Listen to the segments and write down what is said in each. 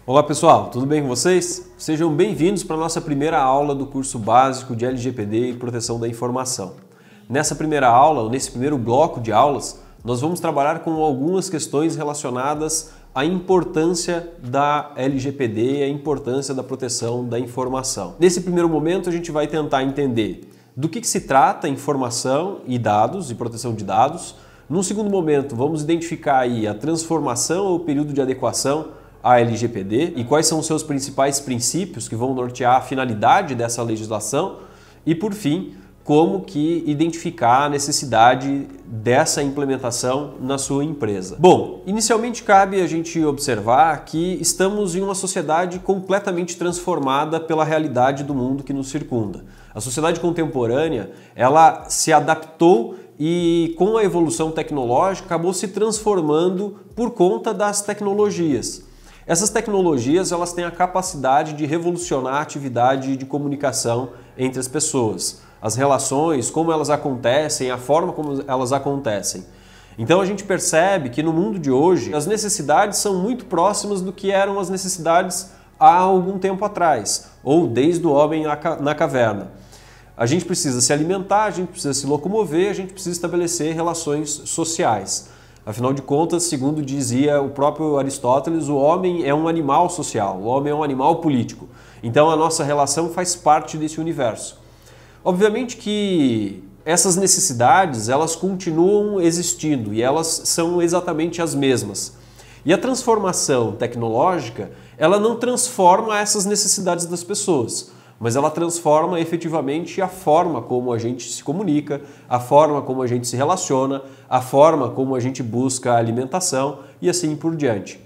Olá pessoal, tudo bem com vocês? Sejam bem-vindos para a nossa primeira aula do curso básico de LGPD e Proteção da Informação. Nessa primeira aula, ou nesse primeiro bloco de aulas, nós vamos trabalhar com algumas questões relacionadas à importância da LGPD e à importância da proteção da informação. Nesse primeiro momento, a gente vai tentar entender do que se trata a informação e dados e proteção de dados. Num segundo momento, vamos identificar aí a transformação ou período de adequação à LGPD e quais são os seus principais princípios que vão nortear a finalidade dessa legislação e, por fim, como que identificar a necessidade dessa implementação na sua empresa. Bom, inicialmente cabe a gente observar que estamos em uma sociedade completamente transformada pela realidade do mundo que nos circunda. A sociedade contemporânea, ela se adaptou e com a evolução tecnológica acabou se transformando por conta das tecnologias. Essas tecnologias elas têm a capacidade de revolucionar a atividade de comunicação entre as pessoas, as relações, como elas acontecem, a forma como elas acontecem. Então a gente percebe que no mundo de hoje as necessidades são muito próximas do que eram as necessidades há algum tempo atrás, ou desde o homem na caverna. A gente precisa se alimentar, a gente precisa se locomover, a gente precisa estabelecer relações sociais. Afinal de contas, segundo dizia o próprio Aristóteles, o homem é um animal social, o homem é um animal político. Então a nossa relação faz parte desse universo. Obviamente que essas necessidades, elas continuam existindo e elas são exatamente as mesmas. E a transformação tecnológica, ela não transforma essas necessidades das pessoas, mas ela transforma efetivamente a forma como a gente se comunica, a forma como a gente se relaciona, a forma como a gente busca a alimentação e assim por diante.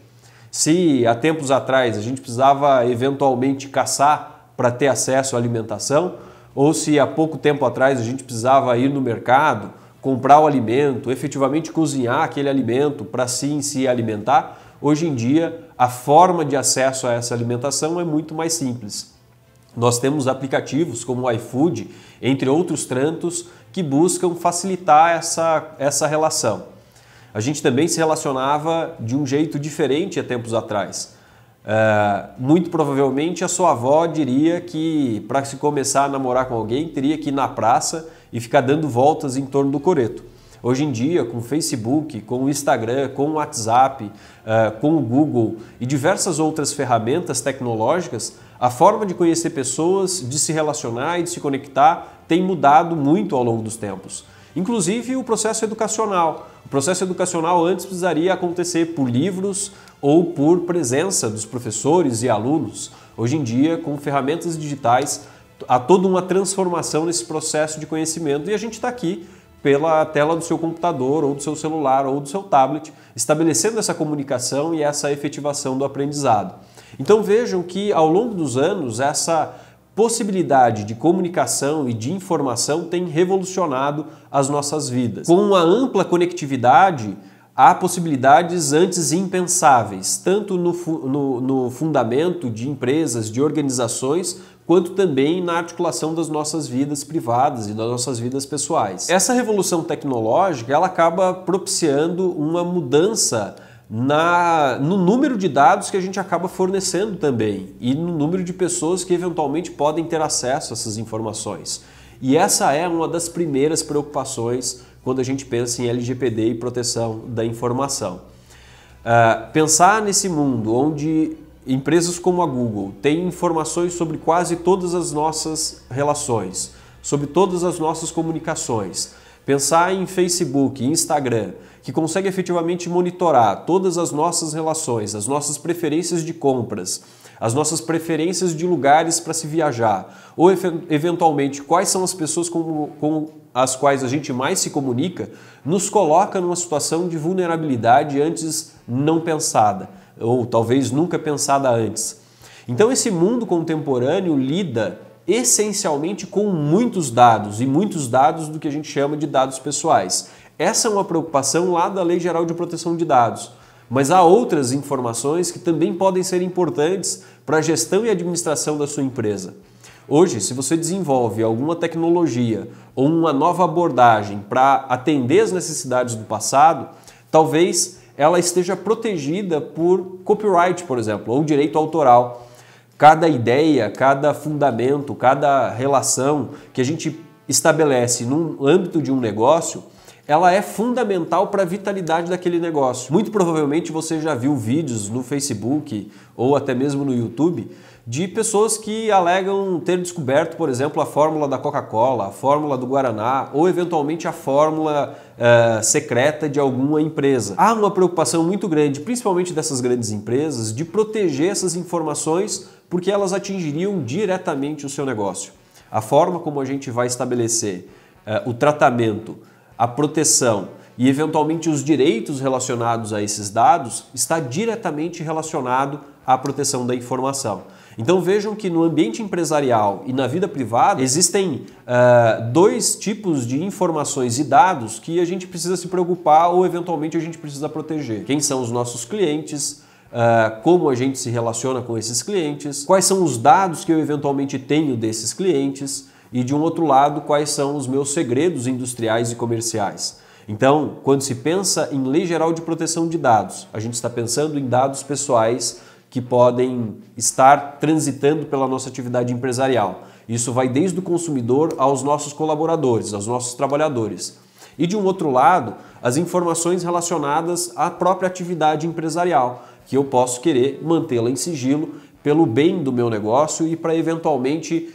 Se há tempos atrás a gente precisava eventualmente caçar para ter acesso à alimentação, ou se há pouco tempo atrás a gente precisava ir no mercado, comprar o alimento, efetivamente cozinhar aquele alimento para assim se alimentar, hoje em dia a forma de acesso a essa alimentação é muito mais simples. Nós temos aplicativos como o iFood, entre outros tantos, que buscam facilitar essa relação. A gente também se relacionava de um jeito diferente há tempos atrás. Muito provavelmente a sua avó diria que para se começar a namorar com alguém teria que ir na praça e ficar dando voltas em torno do coreto. Hoje em dia, com o Facebook, com o Instagram, com o WhatsApp, com o Google e diversas outras ferramentas tecnológicas, a forma de conhecer pessoas, de se relacionar e de se conectar tem mudado muito ao longo dos tempos. Inclusive o processo educacional. O processo educacional antes precisaria acontecer por livros ou por presença dos professores e alunos. Hoje em dia, com ferramentas digitais, há toda uma transformação nesse processo de conhecimento e a gente está aqui pela tela do seu computador ou do seu celular ou do seu tablet, estabelecendo essa comunicação e essa efetivação do aprendizado. Então vejam que ao longo dos anos essa possibilidade de comunicação e de informação tem revolucionado as nossas vidas. Com uma ampla conectividade, há possibilidades antes impensáveis, tanto no fundamento de empresas, de organizações, quanto também na articulação das nossas vidas privadas e das nossas vidas pessoais. Essa revolução tecnológica ela acaba propiciando uma mudança no número de dados que a gente acaba fornecendo também e no número de pessoas que eventualmente podem ter acesso a essas informações. E essa é uma das primeiras preocupações quando a gente pensa em LGPD e proteção da informação. Pensar nesse mundo onde empresas como a Google têm informações sobre quase todas as nossas relações, sobre todas as nossas comunicações. Pensar em Facebook, Instagram, que consegue efetivamente monitorar todas as nossas relações, as nossas preferências de compras, as nossas preferências de lugares para se viajar, ou eventualmente quais são as pessoas com as quais a gente mais se comunica, nos coloca numa situação de vulnerabilidade antes não pensada, ou talvez nunca pensada antes. Então esse mundo contemporâneo lida essencialmente com muitos dados, e muitos dados do que a gente chama de dados pessoais. Essa é uma preocupação lá da Lei Geral de Proteção de Dados, mas há outras informações que também podem ser importantes para a gestão e administração da sua empresa. Hoje, se você desenvolve alguma tecnologia ou uma nova abordagem para atender as necessidades do passado, talvez ela esteja protegida por copyright, por exemplo, ou direito autoral. Cada ideia, cada fundamento, cada relação que a gente estabelece no âmbito de um negócio, ela é fundamental para a vitalidade daquele negócio. Muito provavelmente você já viu vídeos no Facebook ou até mesmo no YouTube de pessoas que alegam ter descoberto, por exemplo, a fórmula da Coca-Cola, a fórmula do Guaraná ou eventualmente a fórmula secreta de alguma empresa. Há uma preocupação muito grande, principalmente dessas grandes empresas, de proteger essas informações porque elas atingiriam diretamente o seu negócio. A forma como a gente vai estabelecer o tratamento, a proteção e eventualmente os direitos relacionados a esses dados está diretamente relacionado à proteção da informação. Então vejam que no ambiente empresarial e na vida privada existem dois tipos de informações e dados que a gente precisa se preocupar ou eventualmente a gente precisa proteger. Quem são os nossos clientes, como a gente se relaciona com esses clientes, quais são os dados que eu eventualmente tenho desses clientes e, de um outro lado, quais são os meus segredos industriais e comerciais. Então, quando se pensa em Lei Geral de Proteção de Dados, a gente está pensando em dados pessoais que podem estar transitando pela nossa atividade empresarial. Isso vai desde o consumidor aos nossos colaboradores, aos nossos trabalhadores. E, de um outro lado, as informações relacionadas à própria atividade empresarial, que eu posso querer mantê-la em sigilo pelo bem do meu negócio e para eventualmente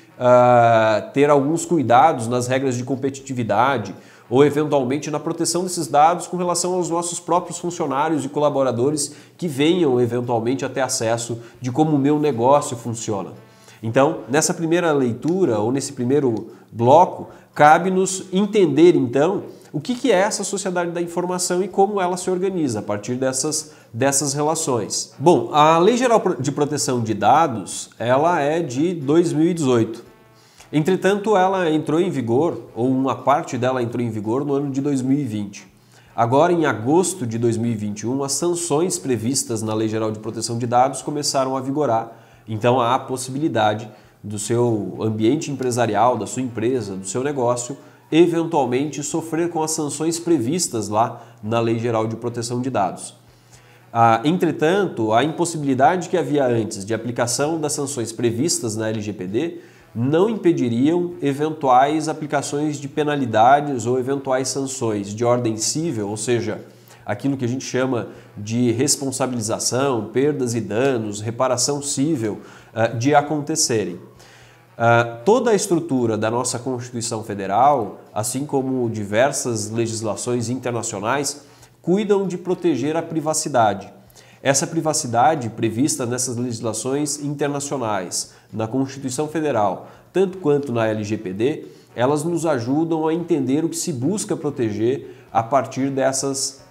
ter alguns cuidados nas regras de competitividade ou eventualmente na proteção desses dados com relação aos nossos próprios funcionários e colaboradores que venham eventualmente a ter acesso de como o meu negócio funciona. Então, nessa primeira leitura ou nesse primeiro bloco, cabe-nos entender então o que é essa sociedade da informação e como ela se organiza a partir dessas relações. Bom, a Lei Geral de Proteção de Dados, ela é de 2018. Entretanto, ela entrou em vigor, ou uma parte dela entrou em vigor no ano de 2020. Agora, em agosto de 2021, as sanções previstas na Lei Geral de Proteção de Dados começaram a vigorar. Então, há a possibilidade do seu ambiente empresarial, da sua empresa, do seu negócio, eventualmente sofrer com as sanções previstas lá na Lei Geral de Proteção de Dados. Entretanto, a impossibilidade que havia antes de aplicação das sanções previstas na LGPD não impediriam eventuais aplicações de penalidades ou eventuais sanções de ordem civil, ou seja, aquilo que a gente chama de responsabilização, perdas e danos, reparação civil, de acontecerem. Toda a estrutura da nossa Constituição Federal, assim como diversas legislações internacionais, cuidam de proteger a privacidade. Essa privacidade prevista nessas legislações internacionais, na Constituição Federal, tanto quanto na LGPD, elas nos ajudam a entender o que se busca proteger a partir dessas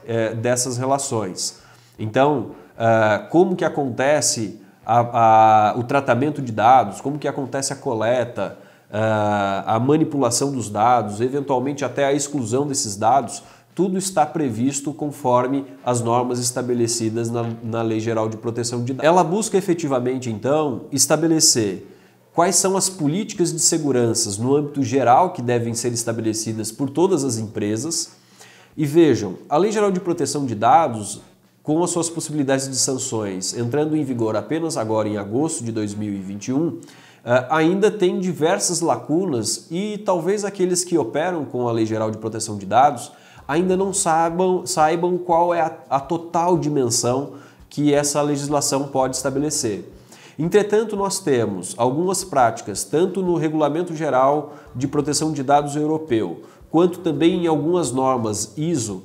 relações. Então, como que acontece o tratamento de dados, como que acontece a coleta, a manipulação dos dados, eventualmente até a exclusão desses dados, tudo está previsto conforme as normas estabelecidas na Lei Geral de Proteção de Dados. Ela busca efetivamente, então, estabelecer quais são as políticas de segurança no âmbito geral que devem ser estabelecidas por todas as empresas. E vejam, a Lei Geral de Proteção de Dados, com as suas possibilidades de sanções, entrando em vigor apenas agora em agosto de 2021, ainda tem diversas lacunas e talvez aqueles que operam com a Lei Geral de Proteção de Dados ainda não saibam qual é a total dimensão que essa legislação pode estabelecer. Entretanto, nós temos algumas práticas, tanto no Regulamento Geral de Proteção de Dados Europeu, quanto também em algumas normas ISO,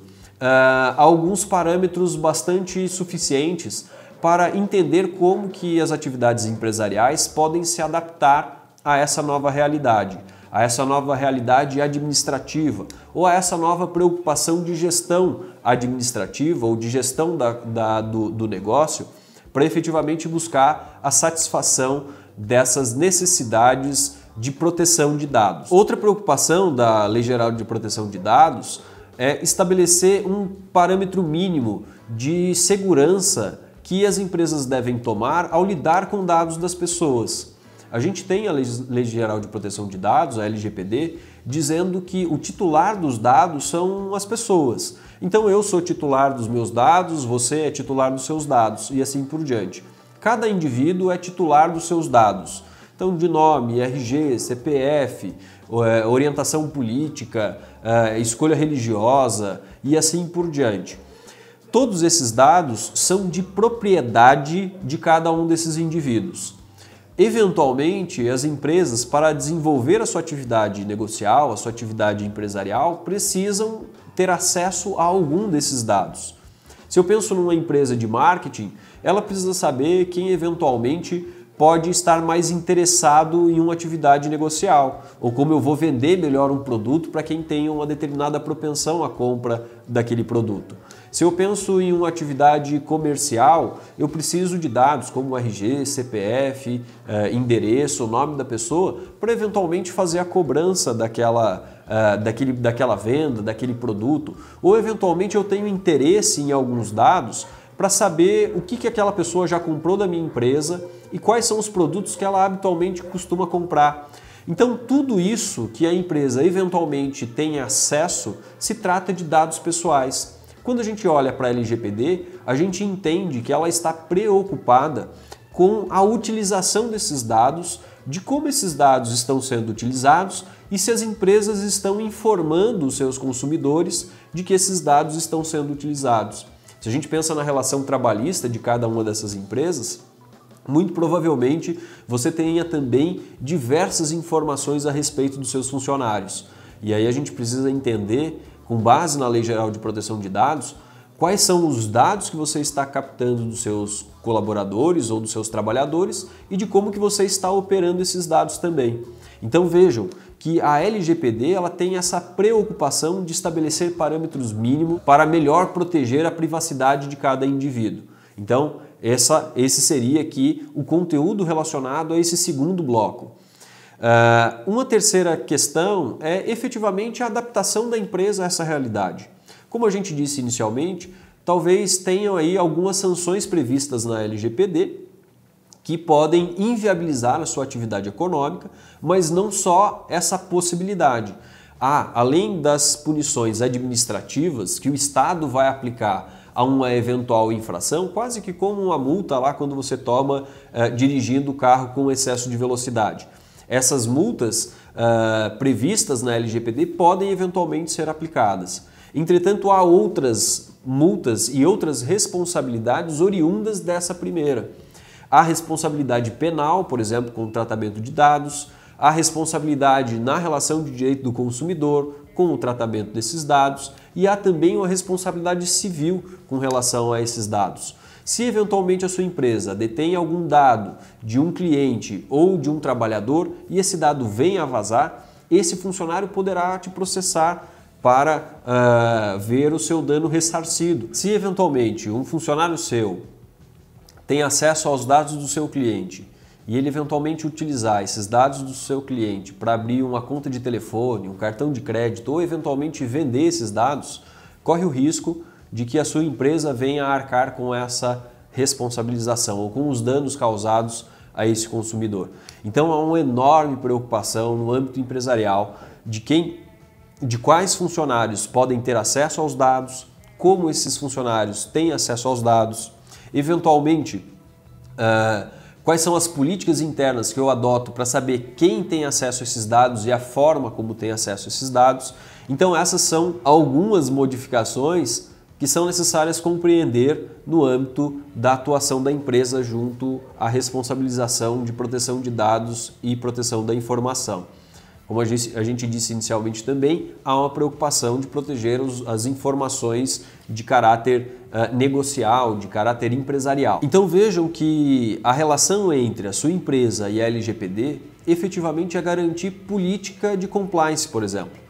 alguns parâmetros bastante suficientes para entender como que as atividades empresariais podem se adaptar a essa nova realidade administrativa, ou a essa nova preocupação de gestão administrativa ou de gestão do negócio, para efetivamente buscar a satisfação dessas necessidades de proteção de dados. Outra preocupação da Lei Geral de Proteção de Dados é estabelecer um parâmetro mínimo de segurança que as empresas devem tomar ao lidar com dados das pessoas. a gente tem a Lei Geral de Proteção de Dados, a LGPD, dizendo que o titular dos dados são as pessoas. Então eu sou titular dos meus dados, você é titular dos seus dados e assim por diante. Cada indivíduo é titular dos seus dados. Então, de nome, RG, CPF, orientação política, escolha religiosa e assim por diante. Todos esses dados são de propriedade de cada um desses indivíduos. Eventualmente, as empresas, para desenvolver a sua atividade negocial, a sua atividade empresarial, precisam ter acesso a algum desses dados. Se eu penso numa empresa de marketing, ela precisa saber quem eventualmente pode estar mais interessado em uma atividade negocial, ou como eu vou vender melhor um produto para quem tem uma determinada propensão à compra daquele produto. Se eu penso em uma atividade comercial, eu preciso de dados como RG, CPF, endereço, nome da pessoa, para eventualmente fazer a cobrança daquela venda, daquele produto, ou eventualmente eu tenho interesse em alguns dados para saber o que aquela pessoa já comprou da minha empresa e quais são os produtos que ela habitualmente costuma comprar. Então, tudo isso que a empresa eventualmente tem acesso se trata de dados pessoais. Quando a gente olha para a LGPD, a gente entende que ela está preocupada com a utilização desses dados, de como esses dados estão sendo utilizados e se as empresas estão informando os seus consumidores de que esses dados estão sendo utilizados. Se a gente pensa na relação trabalhista de cada uma dessas empresas, muito provavelmente você tenha também diversas informações a respeito dos seus funcionários. E aí a gente precisa entender, com base na Lei Geral de Proteção de Dados, quais são os dados que você está captando dos seus colaboradores ou dos seus trabalhadores e de como que você está operando esses dados também. Então vejam que a LGPD ela tem essa preocupação de estabelecer parâmetros mínimos para melhor proteger a privacidade de cada indivíduo. Então esse seria aqui o conteúdo relacionado a esse segundo bloco. Uma terceira questão é efetivamente a adaptação da empresa a essa realidade. Como a gente disse inicialmente, talvez tenham aí algumas sanções previstas na LGPD que podem inviabilizar a sua atividade econômica, mas não só essa possibilidade. Além das punições administrativas que o Estado vai aplicar a uma eventual infração, quase que como uma multa lá quando você toma dirigindo o carro com excesso de velocidade. Essas multas previstas na LGPD podem eventualmente ser aplicadas. Entretanto, há outras multas e outras responsabilidades oriundas dessa primeira. Há responsabilidade penal, por exemplo, com o tratamento de dados, há responsabilidade na relação de direito do consumidor com o tratamento desses dados e há também uma responsabilidade civil com relação a esses dados. Se eventualmente a sua empresa detém algum dado de um cliente ou de um trabalhador e esse dado vem a vazar, esse funcionário poderá te processar para ver o seu dano ressarcido. Se eventualmente um funcionário seu tem acesso aos dados do seu cliente e ele eventualmente utilizar esses dados do seu cliente para abrir uma conta de telefone, um cartão de crédito ou eventualmente vender esses dados, corre o risco de que a sua empresa venha a arcar com essa responsabilização ou com os danos causados a esse consumidor. Então há uma enorme preocupação no âmbito empresarial de quais funcionários podem ter acesso aos dados, como esses funcionários têm acesso aos dados, eventualmente quais são as políticas internas que eu adoto para saber quem tem acesso a esses dados e a forma como tem acesso a esses dados. Então essas são algumas modificações que são necessárias compreender no âmbito da atuação da empresa junto à responsabilização de proteção de dados e proteção da informação. Como a gente disse inicialmente também, há uma preocupação de proteger as informações de caráter negocial, de caráter empresarial. Então vejam que a relação entre a sua empresa e a LGPD efetivamente é garantir política de compliance, por exemplo.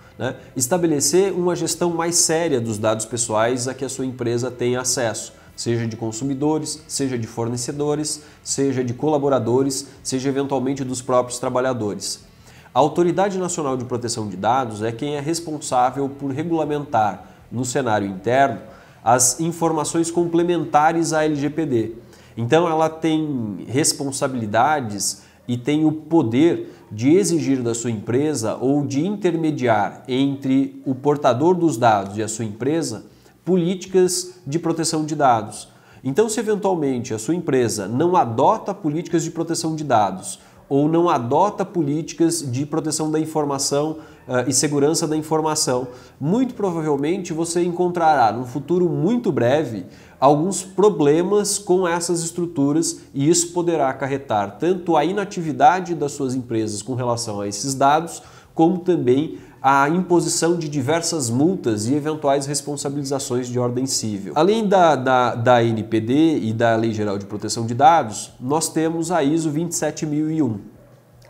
Estabelecer uma gestão mais séria dos dados pessoais a que a sua empresa tem acesso, seja de consumidores, seja de fornecedores, seja de colaboradores, seja eventualmente dos próprios trabalhadores. A Autoridade Nacional de Proteção de Dados é quem é responsável por regulamentar no cenário interno as informações complementares à LGPD. Então ela tem responsabilidades e tem o poder de exigir da sua empresa ou de intermediar entre o portador dos dados e a sua empresa políticas de proteção de dados. Então, se eventualmente a sua empresa não adota políticas de proteção de dados ou não adota políticas de proteção da informação e segurança da informação, muito provavelmente você encontrará num futuro muito breve alguns problemas com essas estruturas e isso poderá acarretar tanto a inatividade das suas empresas com relação a esses dados, como também a imposição de diversas multas e eventuais responsabilizações de ordem civil. Além da NPD e da Lei Geral de Proteção de Dados, nós temos a ISO 27001.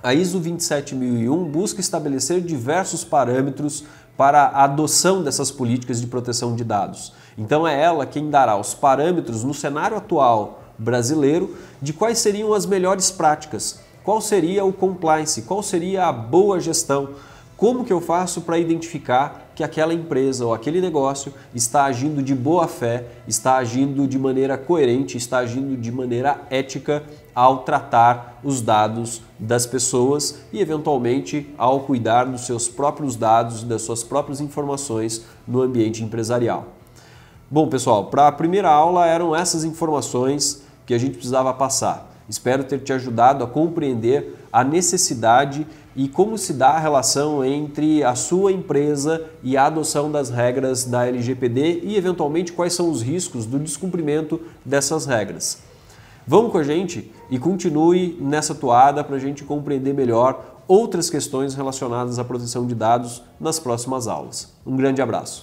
A ISO 27001 busca estabelecer diversos parâmetros para a adoção dessas políticas de proteção de dados. Então é ela quem dará os parâmetros no cenário atual brasileiro de quais seriam as melhores práticas, qual seria o compliance, qual seria a boa gestão. Como que eu faço para identificar que aquela empresa ou aquele negócio está agindo de boa fé, está agindo de maneira coerente, está agindo de maneira ética ao tratar os dados das pessoas e, eventualmente, ao cuidar dos seus próprios dados, das suas próprias informações no ambiente empresarial. Bom, pessoal, para a primeira aula eram essas informações que a gente precisava passar. Espero ter te ajudado a compreender a necessidade e como se dá a relação entre a sua empresa e a adoção das regras da LGPD e, eventualmente, quais são os riscos do descumprimento dessas regras. Vamos com a gente e continue nessa toada para a gente compreender melhor outras questões relacionadas à proteção de dados nas próximas aulas. Um grande abraço!